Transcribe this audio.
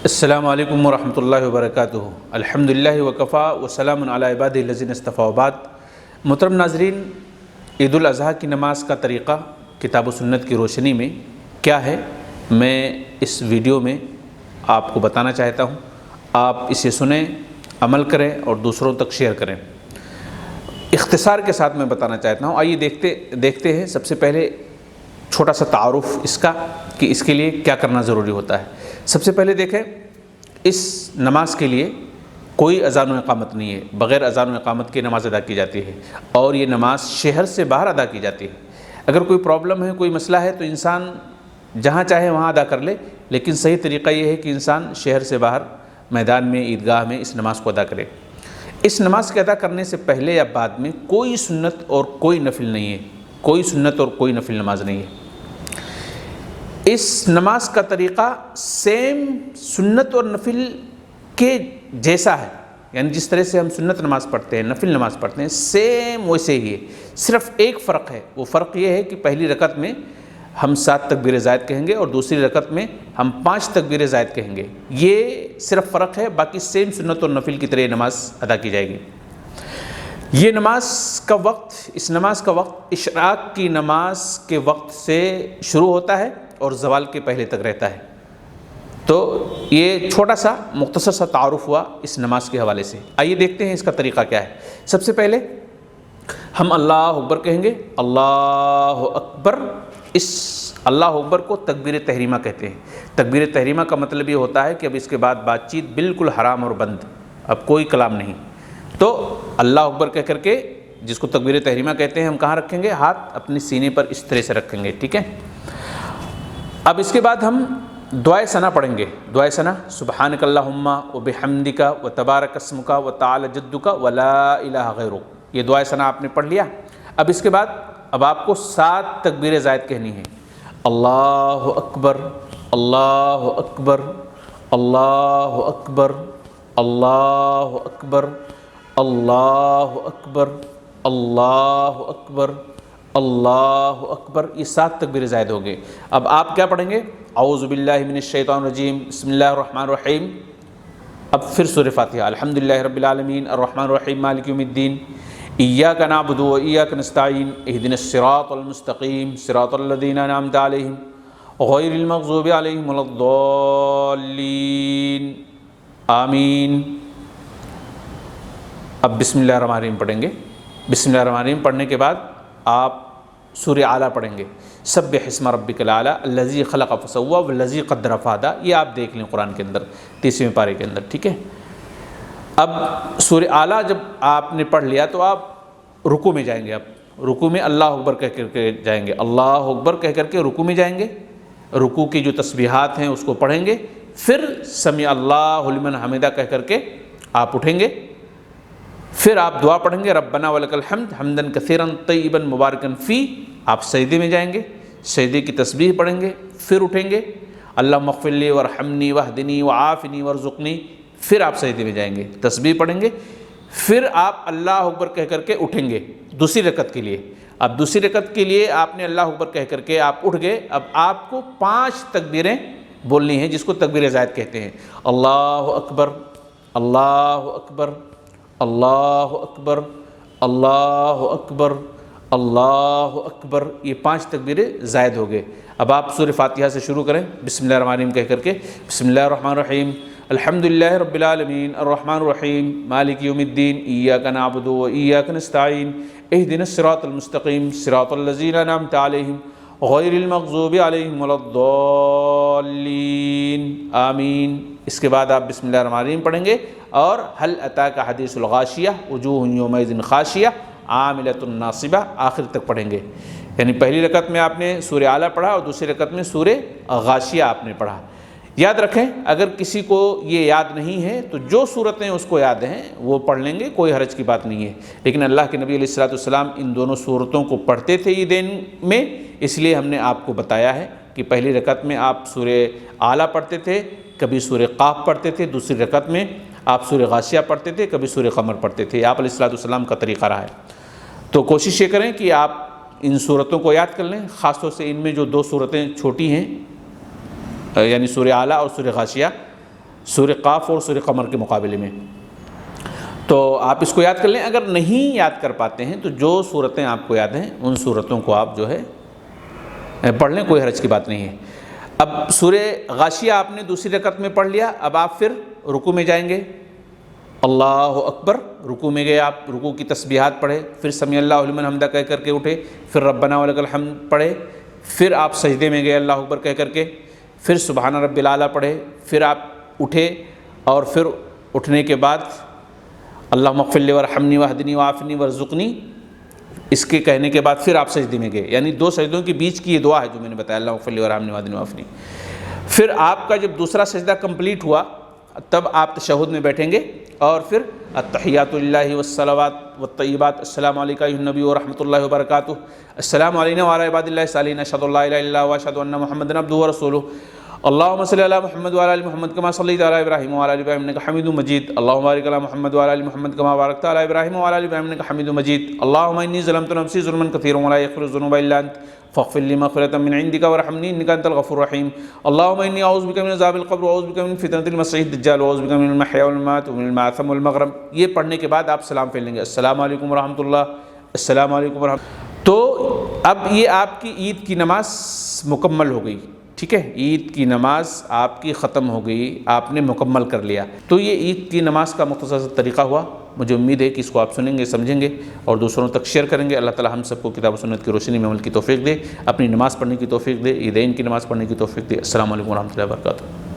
السلام علیکم ورحمۃ اللہ وبرکاتہ۔ الحمدللہ وکفا وسلام علی عبادہ الذین اصطفیٰ وبعد۔ محترم ناظرین، عید الاضحیٰ کی نماز کا طریقہ کتاب و سنت کی روشنی میں کیا ہے، میں اس ویڈیو میں آپ کو بتانا چاہتا ہوں۔ آپ اسے سنیں، عمل کریں اور دوسروں تک شیئر کریں۔ اختصار کے ساتھ میں بتانا چاہتا ہوں۔ آئیے دیکھتے ہیں سب سے پہلے چھوٹا سا تعارف اس کا کہ اس کے لیے کیا کرنا ضروری ہوتا ہے۔ سب سے پہلے دیکھیں، اس نماز کے لیے کوئی اذان و اقامت نہیں ہے، بغیر اذان و اقامت کی نماز ادا کی جاتی ہے، اور یہ نماز شہر سے باہر ادا کی جاتی ہے۔ اگر کوئی پرابلم ہے، کوئی مسئلہ ہے تو انسان جہاں چاہے وہاں ادا کر لے، لیکن صحیح طریقہ یہ ہے کہ انسان شہر سے باہر میدان میں، عیدگاہ میں اس نماز کو ادا کرے۔ اس نماز کے ادا کرنے سے پہلے یا بعد میں کوئی سنت اور کوئی نفل نہیں ہے، کوئی سنت اور کوئی نفل نماز نہیں ہے۔ اس نماز کا طریقہ سیم سنت اور نفل کے جیسا ہے، یعنی جس طرح سے ہم سنت نماز پڑھتے ہیں، نفل نماز پڑھتے ہیں، سیم ویسے ہی ہے۔ صرف ایک فرق ہے، وہ فرق یہ ہے کہ پہلی رکعت میں ہم 7 تکبیر زائد کہیں گے اور دوسری رکعت میں ہم 5 تکبیر زائد کہیں گے۔ یہ صرف فرق ہے، باقی سیم سنت اور نفل کی طرح یہ نماز ادا کی جائے گی۔ یہ نماز کا وقت، اس نماز کا وقت اشراق کی نماز کے وقت سے شروع ہوتا ہے اور زوال کے پہلے تک رہتا ہے۔ تو یہ چھوٹا سا مختصر سا تعارف ہوا اس نماز کے حوالے سے۔ آئیے دیکھتے ہیں اس کا طریقہ کیا ہے۔ سب سے پہلے ہم اللہ اکبر کہیں گے، اللہ اکبر۔ اس اللہ اکبر کو تکبیر تحریمہ کہتے ہیں۔ تکبیر تحریمہ کا مطلب یہ ہوتا ہے کہ اب اس کے بعد بات چیت بالکل حرام اور بند، اب کوئی کلام نہیں۔ تو اللہ اکبر کہہ کر کے، جس کو تکبیر تحریمہ کہتے ہیں، ہم کہاں رکھیں گے؟ ہاتھ اپنے سینے پر اس طرح سے رکھیں گے، ٹھیک ہے۔ اب اس کے بعد ہم دعائے ثنا پڑھیں گے۔ دعائے ثنا: سبحانک اللہم وبحمدک وتبارک اسمک وتعالی جدک ولا الہ غیرک۔ یہ دعائے ثنا آپ نے پڑھ لیا۔ اب اس کے بعد اب آپ کو 7 تکبیر زائد کہنی ہے۔ اللہ اکبر، اللہ اکبر، اللہ اکبر، اللہ اکبر، اللہ اکبر، اللہ اکبر، اللہ اکبر۔ یہ 7 تکبیر زائد ہو گئے۔ اب آپ کیا پڑھیں گے؟ اعوذ باللہ من الشیطان الرجیم، بسم اللہ الرحمن الرحیم۔ اب پھر سورہ فاتحہ، الحمدللہ رب العالمین الرحمن الرحیم مالک یوم الدین، ایاک نعبد و ایاک نستعین، اہدنا الصراط المستقیم صراط الذین انعمت علیہم غیر المغضوب علیہم ولا الضالین، آمین۔ اب بسم اللہ الرحمن الرحیم پڑھیں گے۔ بسم اللہ الرحمن الرحیم پڑھنے کے بعد آپ سورہ اعلیٰ پڑھیں گے، سبح اسم ربک الاعلیٰ الذی خلق فسوی والذی قدر فہدی۔ یہ آپ دیکھ لیں قرآن کے اندر 30ویں پارے کے اندر، ٹھیک ہے۔ اب سورہ اعلیٰ جب آپ نے پڑھ لیا تو آپ رکوع میں جائیں گے۔ اب رکوع میں اللہ اکبر کہہ کر کے جائیں گے، اللہ اکبر کہہ کر کے رکوع میں جائیں گے۔ رکوع کی جو تسبیحات ہیں اس کو پڑھیں گے، پھر سمیع اللہ لمن حمدہ کہہ کر کے آپ اٹھیں گے۔ پھر آپ دعا پڑھیں گے، ربنا ولک الحمد حمدا کثیرا طیبا مبارکا فی۔ آپ سجدے میں جائیں گے، سجدے کی تسبیح پڑھیں گے، پھر اٹھیں گے، اللہم اغفر لی وارحمنی واہدنی وعافنی وارزقنی۔ پھر آپ سجدے میں جائیں گے، تسبیح پڑھیں گے، پھر آپ اللہ اکبر کہہ کر کے اٹھیں گے دوسری رکعت کے لیے۔ اب دوسری رکعت کے لیے آپ نے اللہ اکبر کہہ کر کے آپ اٹھ گئے۔ اب آپ کو 5 تکبیریں بولنی ہیں، جس کو تکبیر زائد کہتے ہیں۔ اللہ اکبر، اللہ اکبر، اللہ اکبر، اللہ اکبر، اللہ اکبر۔ یہ 5 تکبیریں زائد ہو گئے۔ اب آپ سورہ فاتحہ سے شروع کریں، بسم اللہ الرحمن الرحیم کہہ کر کے، بسم اللہ الرحمن الرحیم الحمدللہ رب العالمین الرحمن الرحیم مالک یوم الدین، ایاک نعبد و ایاک نستعین، اہدنا الصراط المستقیم صراط الذین انعمت علیہم غیر المغضوب علیہم ولا الضالین، آمین۔ اس کے بعد آپ بسم اللہ الرحمن الرحیم پڑھیں گے اور هل اتاک حدیث الغاشیہ وجوہ یومئذ خاشیہ عاملۃ ناصبہ آخر تک پڑھیں گے۔ یعنی پہلی رکعت میں آپ نے سورہ اعلیٰ پڑھا اور دوسری رکعت میں سورہ غاشیہ آپ نے پڑھا۔ یاد رکھیں، اگر کسی کو یہ یاد نہیں ہے تو جو صورتیں اس کو یاد ہیں وہ پڑھ لیں گے، کوئی حرج کی بات نہیں ہے۔ لیکن اللہ کے نبی علیہ الصلوۃ والسلام ان دونوں صورتوں کو پڑھتے تھے عیدین میں، اس لیے ہم نے آپ کو بتایا ہے کہ پہلی رکعت میں آپ سورہ اعلیٰ پڑھتے تھے، کبھی سورہ قاف پڑھتے تھے، دوسری رکعت میں آپ سورہ غاشیہ پڑھتے تھے، کبھی سورہ قمر پڑھتے تھے۔ آپ علیہ الصلوۃ والسلام کا طریقہ رہا ہے۔ تو کوشش یہ کریں کہ آپ ان صورتوں کو یاد کر لیں، خاص طور سے ان میں جو 2 صورتیں چھوٹی ہیں، یعنی سورہ اعلیٰ اور سورہ غاشیہ۔ سورہ قاف اور سورہ قمر کے مقابلے میں۔ تو آپ اس کو یاد کر لیں، اگر نہیں یاد کر پاتے ہیں تو جو صورتیں آپ کو یاد ہیں ان صورتوں کو آپ جو ہے پڑھ لیں، کوئی حرج کی بات نہیں ہے۔ اب سورہ غاشیہ آپ نے دوسری رکعت میں پڑھ لیا، اب آپ پھر رکوع میں جائیں گے، اللہ اکبر، رکوع میں گئے، آپ رکوع کی تسبیحات پڑھے، پھر سمیع اللہ لمن حمدہ کہہ کر کے اٹھے، پھر ربنا ولک الحمد پڑھے، پھر آپ سجدے میں گئے اللہ اکبر کہہ کر کے، پھر سبحان رب الاعلیٰ پڑھے، پھر آپ اٹھے، اور پھر اٹھنے کے بعد اللہم اغفر لی وارحمنی واہدنی وعافنی وارزقنی، اس کے کہنے کے بعد پھر آپ سجدے میں گئے، یعنی دو سجدوں کے بیچ کی یہ دعا ہے جو میں نے بتایا، اللہم اغفر لی وارحمنی واہدنی وعافنی۔ پھر آپ کا جب دوسرا سجدہ کمپلیٹ ہوا تب آپ تشہد میں بیٹھیں گے، اور پھر التحیات للہ والصلوات والطیبات، السلام علیکہ ایھا النبی ورحمۃ اللہ وبرکاتہ، السلام علینا وعلی عباد اللہ الصالحین، اشہد ان لا الہ الا اللہ واشہد ان محمدا عبدہ ورسولہ، اللہم صلی علی محمد وعلی آل محمد کما صلیت علی ابراہیم وعلی آل ابراہیم انک حمید مجید، اللہم بارک علی محمد وعلی آل محمد کما بارکت علی ابراہیم وعلی آل ابراہیم انک حمید مجید، اللہم انی ظلمت نفسی ظلما کثیرا ولا یغفر الذنوب الا انت فاغفر لی مغفرۃ من عندک وارحمنی انک انت الغفور الرحیم، اللہم انی اعوذ بک من عذاب القبر واعوذ بک من فتنۃ المسیح الدجال واعوذ بک من المحیا والممات ومن المعثم والمغرم۔ یہ پڑھنے کے بعد آپ سلام پھیر لیں گے، السلام علیکم ورحمۃ اللہ، السلام علیکم ورحمۃ۔ تو اب یہ آپ کی عید کی نماز مکمل ہو گئی، ٹھیک ہے، عید کی نماز آپ کی ختم ہو گئی، آپ نے مکمل کر لیا۔ تو یہ عید کی نماز کا مختصر سا طریقہ ہوا، مجھے امید ہے کہ اس کو آپ سنیں گے، سمجھیں گے اور دوسروں تک شیئر کریں گے۔ اللہ تعالی ہم سب کو کتاب و سنت کی روشنی میں عمل کی توفیق دے، اپنی نماز پڑھنے کی توفیق دے، عیدین کی نماز پڑھنے کی توفیق دے۔ السلام علیکم ورحمۃ اللہ وبرکاتہ۔